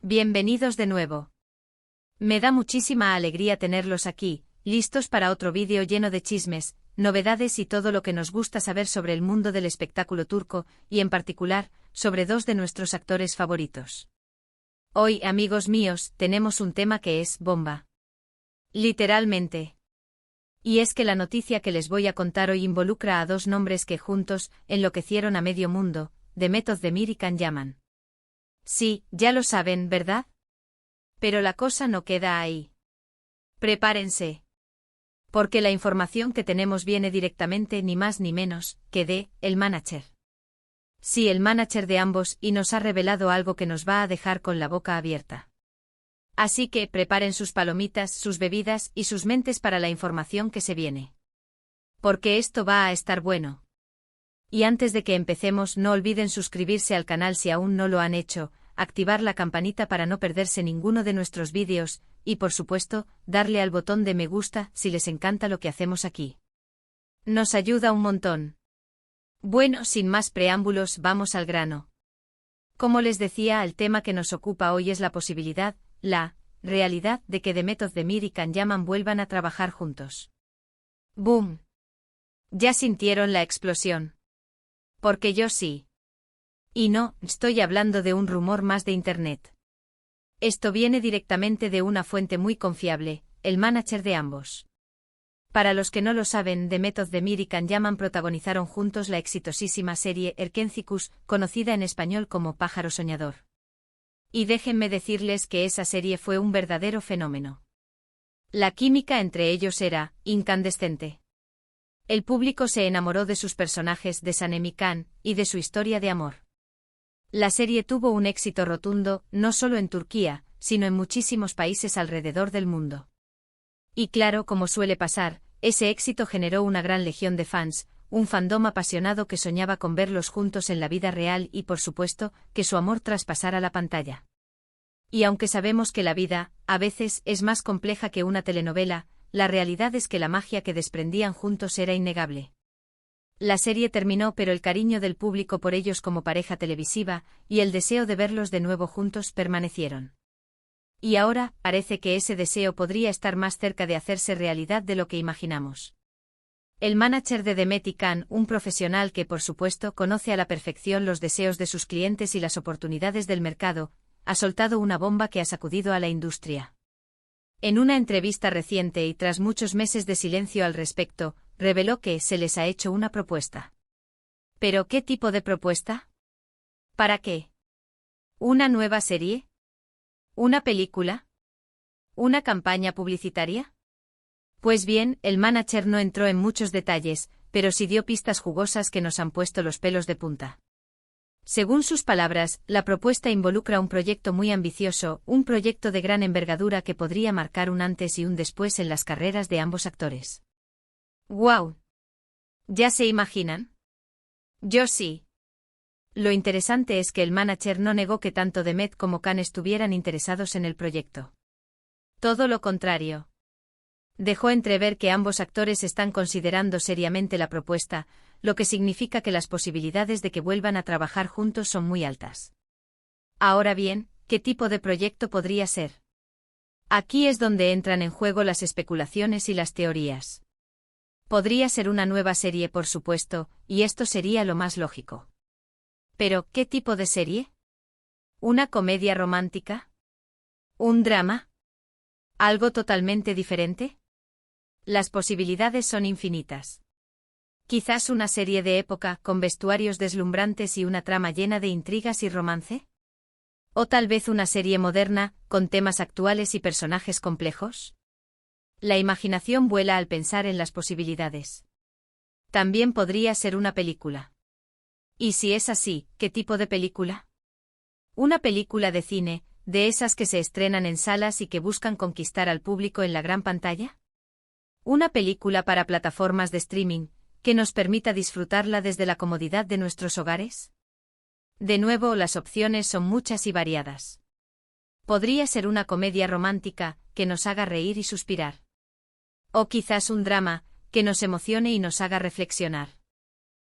Bienvenidos de nuevo. Me da muchísima alegría tenerlos aquí, listos para otro vídeo lleno de chismes, novedades y todo lo que nos gusta saber sobre el mundo del espectáculo turco, y en particular, sobre dos de nuestros actores favoritos. Hoy, amigos míos, tenemos un tema que es bomba. Literalmente. Y es que la noticia que les voy a contar hoy involucra a dos nombres que juntos enloquecieron a medio mundo, Demet Özdemir y Can Yaman. Sí, ya lo saben, ¿verdad? Pero la cosa no queda ahí. Prepárense. Porque la información que tenemos viene directamente ni más ni menos que de el manager. Sí, el manager de ambos, y nos ha revelado algo que nos va a dejar con la boca abierta. Así que preparen sus palomitas, sus bebidas y sus mentes para la información que se viene. Porque esto va a estar bueno. Y antes de que empecemos, no olviden suscribirse al canal si aún no lo han hecho, activar la campanita para no perderse ninguno de nuestros vídeos, y por supuesto, darle al botón de me gusta si les encanta lo que hacemos aquí. Nos ayuda un montón. Bueno, sin más preámbulos, vamos al grano. Como les decía, el tema que nos ocupa hoy es la posibilidad, la realidad de que Demet Özdemir y Can Yaman vuelvan a trabajar juntos. ¡Boom! ¿Ya sintieron la explosión? Porque yo sí. Y no, estoy hablando de un rumor más de internet. Esto viene directamente de una fuente muy confiable, el manager de ambos. Para los que no lo saben, Demet Özdemir y Can Yaman protagonizaron juntos la exitosísima serie Erkencikus, conocida en español como Pájaro Soñador. Y déjenme decirles que esa serie fue un verdadero fenómeno. La química entre ellos era incandescente. El público se enamoró de sus personajes, de Sanem y Can, y de su historia de amor. La serie tuvo un éxito rotundo, no solo en Turquía, sino en muchísimos países alrededor del mundo. Y claro, como suele pasar, ese éxito generó una gran legión de fans, un fandom apasionado que soñaba con verlos juntos en la vida real y, por supuesto, que su amor traspasara la pantalla. Y aunque sabemos que la vida, a veces, es más compleja que una telenovela, la realidad es que la magia que desprendían juntos era innegable. La serie terminó, pero el cariño del público por ellos como pareja televisiva, y el deseo de verlos de nuevo juntos permanecieron. Y ahora, parece que ese deseo podría estar más cerca de hacerse realidad de lo que imaginamos. El manager de Demet y Can, un profesional que por supuesto conoce a la perfección los deseos de sus clientes y las oportunidades del mercado, ha soltado una bomba que ha sacudido a la industria. En una entrevista reciente y tras muchos meses de silencio al respecto, reveló que se les ha hecho una propuesta. ¿Pero qué tipo de propuesta? ¿Para qué? ¿Una nueva serie? ¿Una película? ¿Una campaña publicitaria? Pues bien, el manager no entró en muchos detalles, pero sí dio pistas jugosas que nos han puesto los pelos de punta. Según sus palabras, la propuesta involucra un proyecto muy ambicioso, un proyecto de gran envergadura que podría marcar un antes y un después en las carreras de ambos actores. ¡Guau! ¿Ya se imaginan? Yo sí. Lo interesante es que el manager no negó que tanto Demet como Can estuvieran interesados en el proyecto. Todo lo contrario. Dejó entrever que ambos actores están considerando seriamente la propuesta, lo que significa que las posibilidades de que vuelvan a trabajar juntos son muy altas. Ahora bien, ¿qué tipo de proyecto podría ser? Aquí es donde entran en juego las especulaciones y las teorías. Podría ser una nueva serie, por supuesto, y esto sería lo más lógico. Pero, ¿qué tipo de serie? ¿Una comedia romántica? ¿Un drama? ¿Algo totalmente diferente? Las posibilidades son infinitas. ¿Quizás una serie de época, con vestuarios deslumbrantes y una trama llena de intrigas y romance? ¿O tal vez una serie moderna, con temas actuales y personajes complejos? La imaginación vuela al pensar en las posibilidades. También podría ser una película. Y si es así, ¿qué tipo de película? ¿Una película de cine, de esas que se estrenan en salas y que buscan conquistar al público en la gran pantalla? ¿Una película para plataformas de streaming, que nos permita disfrutarla desde la comodidad de nuestros hogares? De nuevo, las opciones son muchas y variadas. Podría ser una comedia romántica, que nos haga reír y suspirar. O quizás un drama, que nos emocione y nos haga reflexionar.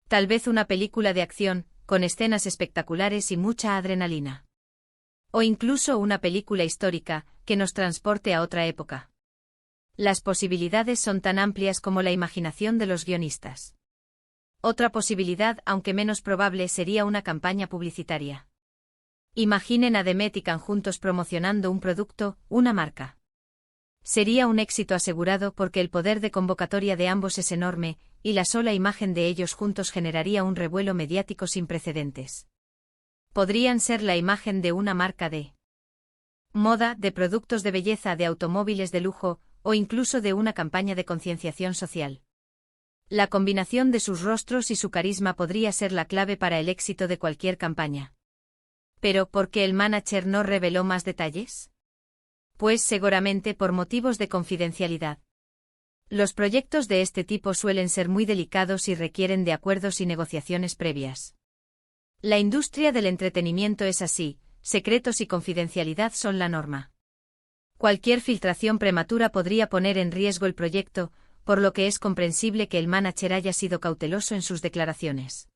Tal vez una película de acción, con escenas espectaculares y mucha adrenalina. O incluso una película histórica, que nos transporte a otra época. Las posibilidades son tan amplias como la imaginación de los guionistas. Otra posibilidad, aunque menos probable, sería una campaña publicitaria. Imaginen a Demet y Can juntos promocionando un producto, una marca. Sería un éxito asegurado porque el poder de convocatoria de ambos es enorme, y la sola imagen de ellos juntos generaría un revuelo mediático sin precedentes. Podrían ser la imagen de una marca de moda, de productos de belleza, de automóviles de lujo, o incluso de una campaña de concienciación social. La combinación de sus rostros y su carisma podría ser la clave para el éxito de cualquier campaña. ¿Pero por qué el manager no reveló más detalles? Pues seguramente por motivos de confidencialidad. Los proyectos de este tipo suelen ser muy delicados y requieren de acuerdos y negociaciones previas. La industria del entretenimiento es así, secretos y confidencialidad son la norma. Cualquier filtración prematura podría poner en riesgo el proyecto, por lo que es comprensible que el manager haya sido cauteloso en sus declaraciones.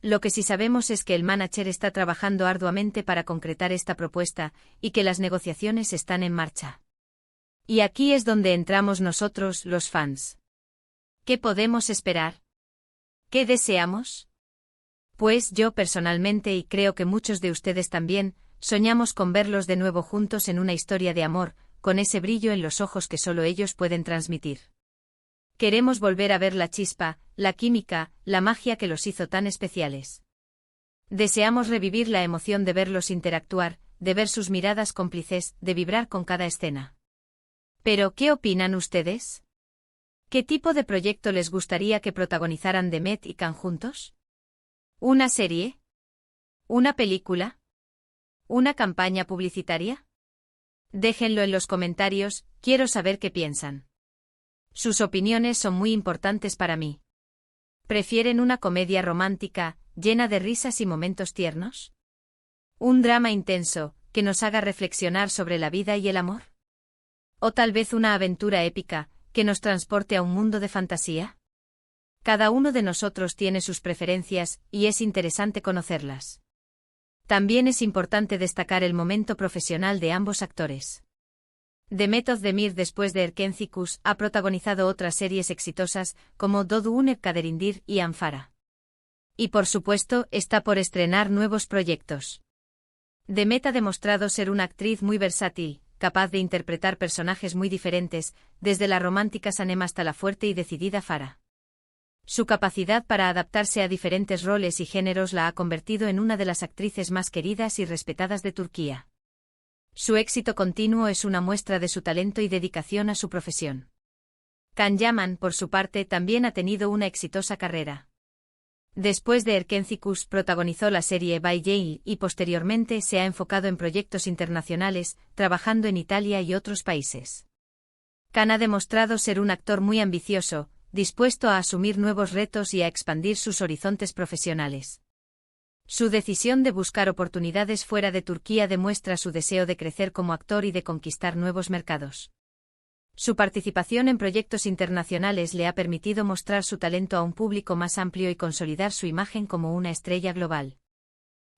Lo que sí sabemos es que el manager está trabajando arduamente para concretar esta propuesta, y que las negociaciones están en marcha. Y aquí es donde entramos nosotros, los fans. ¿Qué podemos esperar? ¿Qué deseamos? Pues yo personalmente, y creo que muchos de ustedes también, soñamos con verlos de nuevo juntos en una historia de amor, con ese brillo en los ojos que solo ellos pueden transmitir. Queremos volver a ver la chispa, la química, la magia que los hizo tan especiales. Deseamos revivir la emoción de verlos interactuar, de ver sus miradas cómplices, de vibrar con cada escena. Pero, ¿qué opinan ustedes? ¿Qué tipo de proyecto les gustaría que protagonizaran Demet y Can juntos? ¿Una serie? ¿Una película? ¿Una campaña publicitaria? Déjenlo en los comentarios, quiero saber qué piensan. Sus opiniones son muy importantes para mí. ¿Prefieren una comedia romántica, llena de risas y momentos tiernos? ¿Un drama intenso, que nos haga reflexionar sobre la vida y el amor? ¿O tal vez una aventura épica, que nos transporte a un mundo de fantasía? Cada uno de nosotros tiene sus preferencias, y es interesante conocerlas. También es importante destacar el momento profesional de ambos actores. Demet Özdemir, después de Erkenci ha protagonizado otras series exitosas, como Doğduğun Kaderindir y Anfara. Y por supuesto, está por estrenar nuevos proyectos. Demet ha demostrado ser una actriz muy versátil, capaz de interpretar personajes muy diferentes, desde la romántica Sanem hasta la fuerte y decidida Farah. Su capacidad para adaptarse a diferentes roles y géneros la ha convertido en una de las actrices más queridas y respetadas de Turquía. Su éxito continuo es una muestra de su talento y dedicación a su profesión. Can Yaman, por su parte, también ha tenido una exitosa carrera. Después de Erkenci protagonizó la serie Bay Jail y posteriormente se ha enfocado en proyectos internacionales, trabajando en Italia y otros países. Can ha demostrado ser un actor muy ambicioso, dispuesto a asumir nuevos retos y a expandir sus horizontes profesionales. Su decisión de buscar oportunidades fuera de Turquía demuestra su deseo de crecer como actor y de conquistar nuevos mercados. Su participación en proyectos internacionales le ha permitido mostrar su talento a un público más amplio y consolidar su imagen como una estrella global.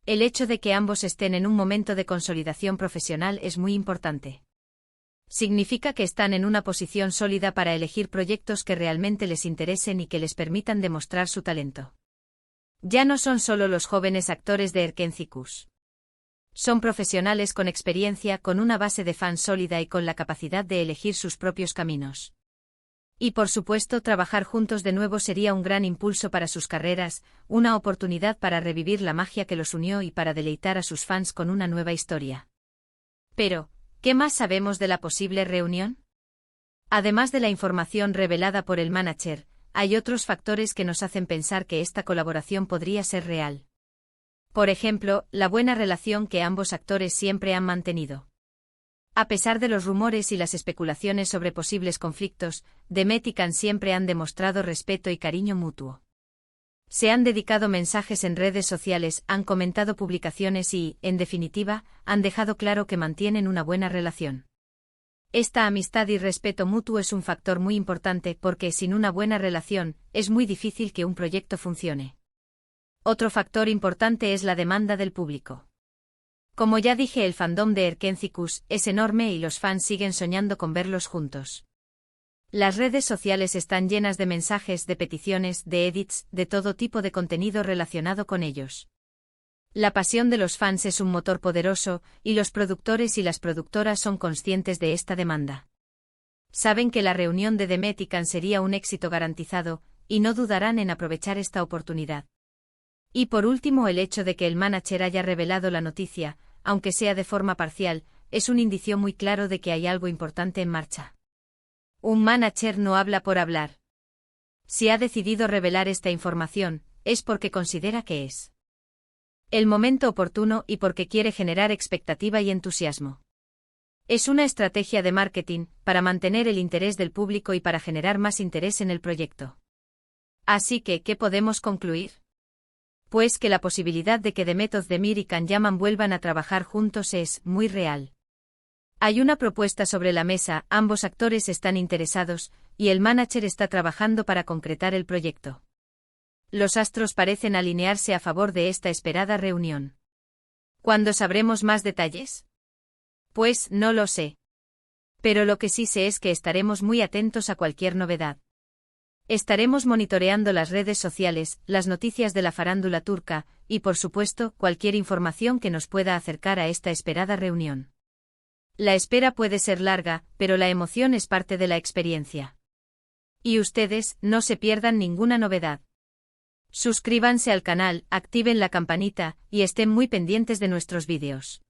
El hecho de que ambos estén en un momento de consolidación profesional es muy importante. Significa que están en una posición sólida para elegir proyectos que realmente les interesen y que les permitan demostrar su talento. Ya no son solo los jóvenes actores de Erkenci. Son profesionales con experiencia, con una base de fans sólida y con la capacidad de elegir sus propios caminos. Y por supuesto, trabajar juntos de nuevo sería un gran impulso para sus carreras, una oportunidad para revivir la magia que los unió y para deleitar a sus fans con una nueva historia. Pero, ¿qué más sabemos de la posible reunión? Además de la información revelada por el manager, hay otros factores que nos hacen pensar que esta colaboración podría ser real. Por ejemplo, la buena relación que ambos actores siempre han mantenido. A pesar de los rumores y las especulaciones sobre posibles conflictos, Demet y Can siempre han demostrado respeto y cariño mutuo. Se han dedicado mensajes en redes sociales, han comentado publicaciones y, en definitiva, han dejado claro que mantienen una buena relación. Esta amistad y respeto mutuo es un factor muy importante porque sin una buena relación, es muy difícil que un proyecto funcione. Otro factor importante es la demanda del público. Como ya dije, el fandom de Erkencicus es enorme y los fans siguen soñando con verlos juntos. Las redes sociales están llenas de mensajes, de peticiones, de edits, de todo tipo de contenido relacionado con ellos. La pasión de los fans es un motor poderoso, y los productores y las productoras son conscientes de esta demanda. Saben que la reunión de The Met y Can sería un éxito garantizado, y no dudarán en aprovechar esta oportunidad. Y por último, el hecho de que el manager haya revelado la noticia, aunque sea de forma parcial, es un indicio muy claro de que hay algo importante en marcha. Un manager no habla por hablar. Si ha decidido revelar esta información, es porque considera que es el momento oportuno y porque quiere generar expectativa y entusiasmo. Es una estrategia de marketing, para mantener el interés del público y para generar más interés en el proyecto. Así que, ¿qué podemos concluir? Pues que la posibilidad de que The Met of the Mir y Can Yaman vuelvan a trabajar juntos es muy real. Hay una propuesta sobre la mesa, ambos actores están interesados, y el manager está trabajando para concretar el proyecto. Los astros parecen alinearse a favor de esta esperada reunión. ¿Cuándo sabremos más detalles? Pues no lo sé. Pero lo que sí sé es que estaremos muy atentos a cualquier novedad. Estaremos monitoreando las redes sociales, las noticias de la farándula turca, y por supuesto, cualquier información que nos pueda acercar a esta esperada reunión. La espera puede ser larga, pero la emoción es parte de la experiencia. Y ustedes, no se pierdan ninguna novedad. Suscríbanse al canal, activen la campanita, y estén muy pendientes de nuestros vídeos.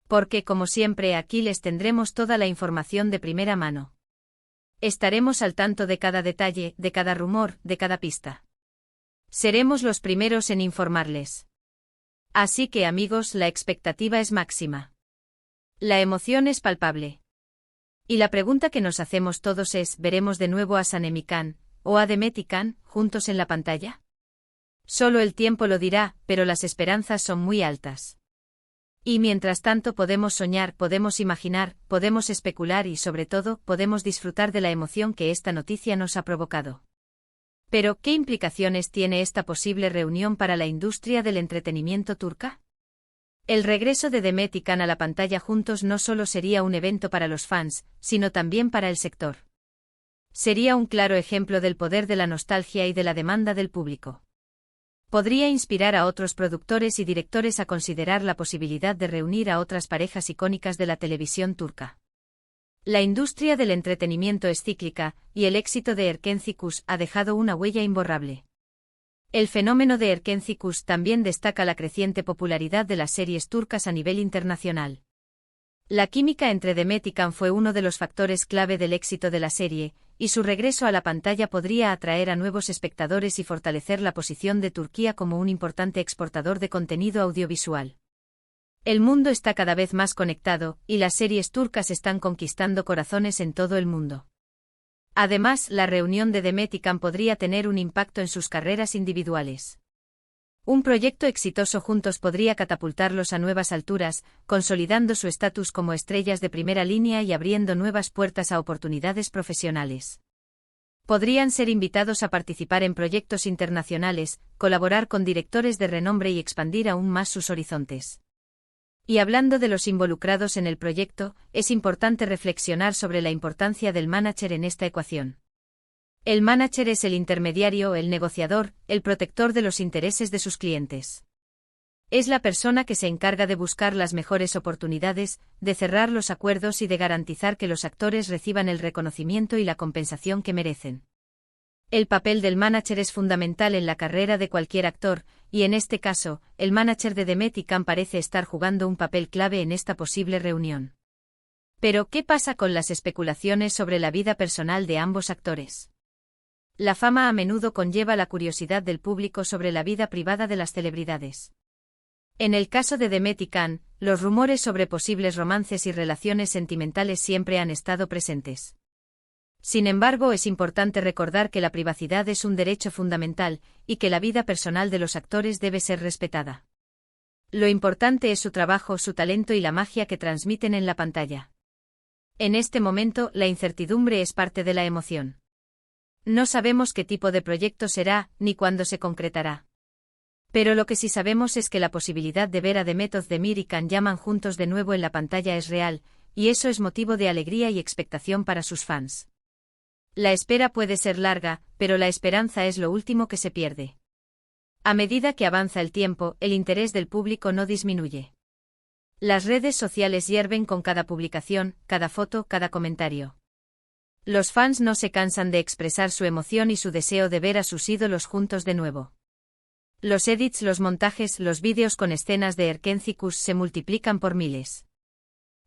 Porque como siempre aquí les tendremos toda la información de primera mano. Estaremos al tanto de cada detalle, de cada rumor, de cada pista. Seremos los primeros en informarles. Así que amigos, la expectativa es máxima. La emoción es palpable. Y la pregunta que nos hacemos todos es, ¿veremos de nuevo a Sanem y Can, o a The Met y Can, juntos en la pantalla? Solo el tiempo lo dirá, pero las esperanzas son muy altas. Y mientras tanto podemos soñar, podemos imaginar, podemos especular y sobre todo, podemos disfrutar de la emoción que esta noticia nos ha provocado. Pero, ¿qué implicaciones tiene esta posible reunión para la industria del entretenimiento turca? El regreso de The Met y Can a la pantalla juntos no solo sería un evento para los fans, sino también para el sector. Sería un claro ejemplo del poder de la nostalgia y de la demanda del público. Podría inspirar a otros productores y directores a considerar la posibilidad de reunir a otras parejas icónicas de la televisión turca. La industria del entretenimiento es cíclica, y el éxito de Erkencicus ha dejado una huella imborrable. El fenómeno de Erkencicus también destaca la creciente popularidad de las series turcas a nivel internacional. La química entre The Met y Can fue uno de los factores clave del éxito de la serie, y su regreso a la pantalla podría atraer a nuevos espectadores y fortalecer la posición de Turquía como un importante exportador de contenido audiovisual. El mundo está cada vez más conectado, y las series turcas están conquistando corazones en todo el mundo. Además, la reunión de The Met y Can podría tener un impacto en sus carreras individuales. Un proyecto exitoso juntos podría catapultarlos a nuevas alturas, consolidando su estatus como estrellas de primera línea y abriendo nuevas puertas a oportunidades profesionales. Podrían ser invitados a participar en proyectos internacionales, colaborar con directores de renombre y expandir aún más sus horizontes. Y hablando de los involucrados en el proyecto, es importante reflexionar sobre la importancia del manager en esta ecuación. El manager es el intermediario, el negociador, el protector de los intereses de sus clientes. Es la persona que se encarga de buscar las mejores oportunidades, de cerrar los acuerdos y de garantizar que los actores reciban el reconocimiento y la compensación que merecen. El papel del manager es fundamental en la carrera de cualquier actor, y en este caso, el manager de The Met y Can parece estar jugando un papel clave en esta posible reunión. Pero, ¿qué pasa con las especulaciones sobre la vida personal de ambos actores? La fama a menudo conlleva la curiosidad del público sobre la vida privada de las celebridades. En el caso de The Met y Can, los rumores sobre posibles romances y relaciones sentimentales siempre han estado presentes. Sin embargo, es importante recordar que la privacidad es un derecho fundamental, y que la vida personal de los actores debe ser respetada. Lo importante es su trabajo, su talento y la magia que transmiten en la pantalla. En este momento, la incertidumbre es parte de la emoción. No sabemos qué tipo de proyecto será, ni cuándo se concretará. Pero lo que sí sabemos es que la posibilidad de ver a The Method de Mir y Can Yaman juntos de nuevo en la pantalla es real, y eso es motivo de alegría y expectación para sus fans. La espera puede ser larga, pero la esperanza es lo último que se pierde. A medida que avanza el tiempo, el interés del público no disminuye. Las redes sociales hierven con cada publicación, cada foto, cada comentario. Los fans no se cansan de expresar su emoción y su deseo de ver a sus ídolos juntos de nuevo. Los edits, los montajes, los vídeos con escenas de Erkencikus se multiplican por miles.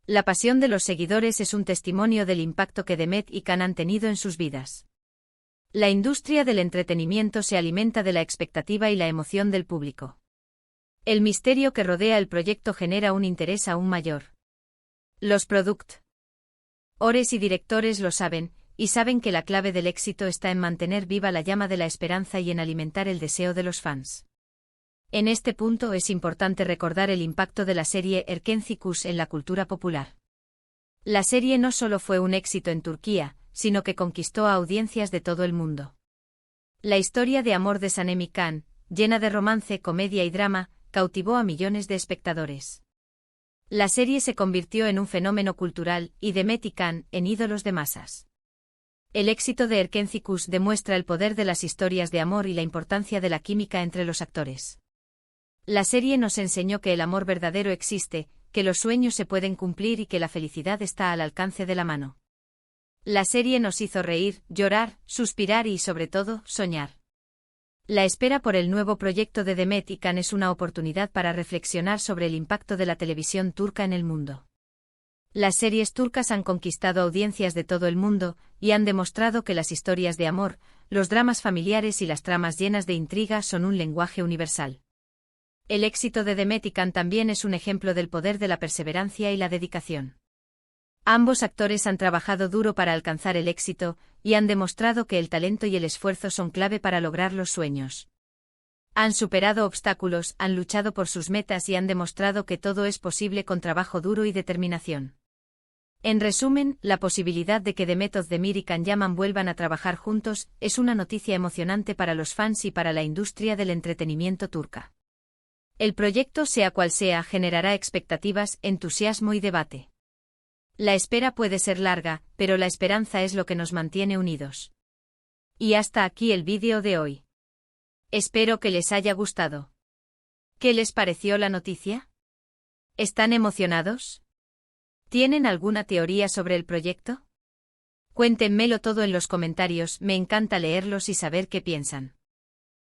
La pasión de los seguidores es un testimonio del impacto que Demet y Can han tenido en sus vidas. La industria del entretenimiento se alimenta de la expectativa y la emoción del público. El misterio que rodea el proyecto genera un interés aún mayor. Los productores y directores lo saben, y saben que la clave del éxito está en mantener viva la llama de la esperanza y en alimentar el deseo de los fans. En este punto es importante recordar el impacto de la serie Erkencikus en la cultura popular. La serie no solo fue un éxito en Turquía, sino que conquistó a audiencias de todo el mundo. La historia de amor de Sanem y Can, llena de romance, comedia y drama, cautivó a millones de espectadores. La serie se convirtió en un fenómeno cultural, y Demet y Can, en ídolos de masas. El éxito de Erkencikus demuestra el poder de las historias de amor y la importancia de la química entre los actores. La serie nos enseñó que el amor verdadero existe, que los sueños se pueden cumplir y que la felicidad está al alcance de la mano. La serie nos hizo reír, llorar, suspirar y, sobre todo, soñar. La espera por el nuevo proyecto de Demet y Can es una oportunidad para reflexionar sobre el impacto de la televisión turca en el mundo. Las series turcas han conquistado audiencias de todo el mundo, y han demostrado que las historias de amor, los dramas familiares y las tramas llenas de intriga son un lenguaje universal. El éxito de Demet y Can también es un ejemplo del poder de la perseverancia y la dedicación. Ambos actores han trabajado duro para alcanzar el éxito, y han demostrado que el talento y el esfuerzo son clave para lograr los sueños. Han superado obstáculos, han luchado por sus metas y han demostrado que todo es posible con trabajo duro y determinación. En resumen, la posibilidad de que Demet Özdemir y Can Yaman vuelvan a trabajar juntos es una noticia emocionante para los fans y para la industria del entretenimiento turca. El proyecto, sea cual sea, generará expectativas, entusiasmo y debate. La espera puede ser larga, pero la esperanza es lo que nos mantiene unidos. Y hasta aquí el vídeo de hoy. Espero que les haya gustado. ¿Qué les pareció la noticia? ¿Están emocionados? ¿Tienen alguna teoría sobre el proyecto? Cuéntenmelo todo en los comentarios, me encanta leerlos y saber qué piensan.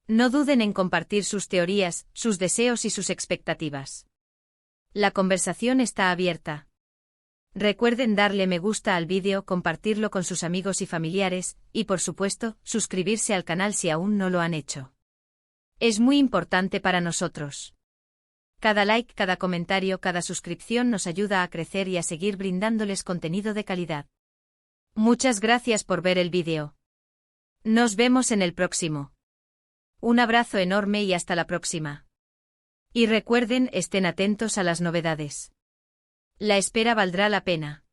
No duden en compartir sus teorías, sus deseos y sus expectativas. La conversación está abierta. Recuerden darle me gusta al vídeo, compartirlo con sus amigos y familiares, y por supuesto, suscribirse al canal si aún no lo han hecho. Es muy importante para nosotros. Cada like, cada comentario, cada suscripción nos ayuda a crecer y a seguir brindándoles contenido de calidad. Muchas gracias por ver el vídeo. Nos vemos en el próximo. Un abrazo enorme y hasta la próxima. Y recuerden, estén atentos a las novedades. La espera valdrá la pena.